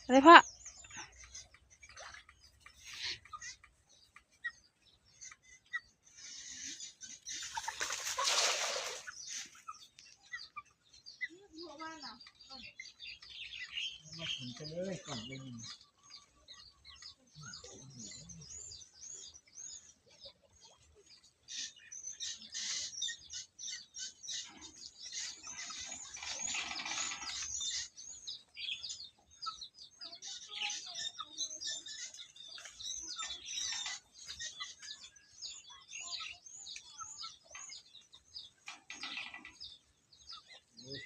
อะไรพ่อมาถึงจะเลยก่อนเลย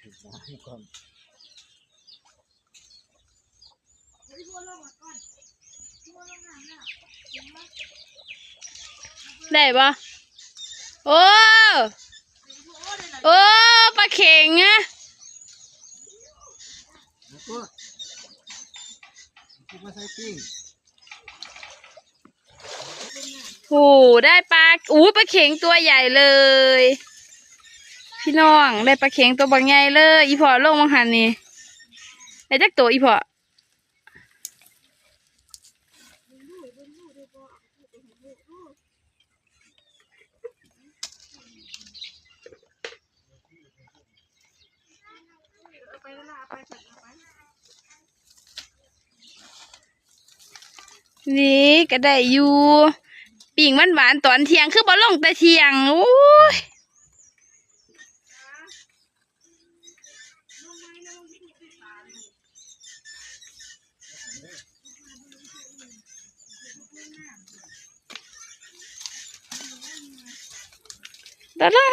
ถึงน้ำก่อนได้ปะโอ้โอ้ปลาเข็งอะแล้วก็คิดว่าใส่ปิ้งโอ้ได้ปลาปลาเข็งตัวใหญ่เลย พี่น้องได้ปลาเข็งตัวบางใหญ่เลยอีพอลงมังหันนี่ได้จักตัวอีพอนี่ก็ได้อยู่ปิ่งหวานๆตอนเที่ยงคือบ่ลงแต่เที่ยงโอ้ยแล้วล่ะ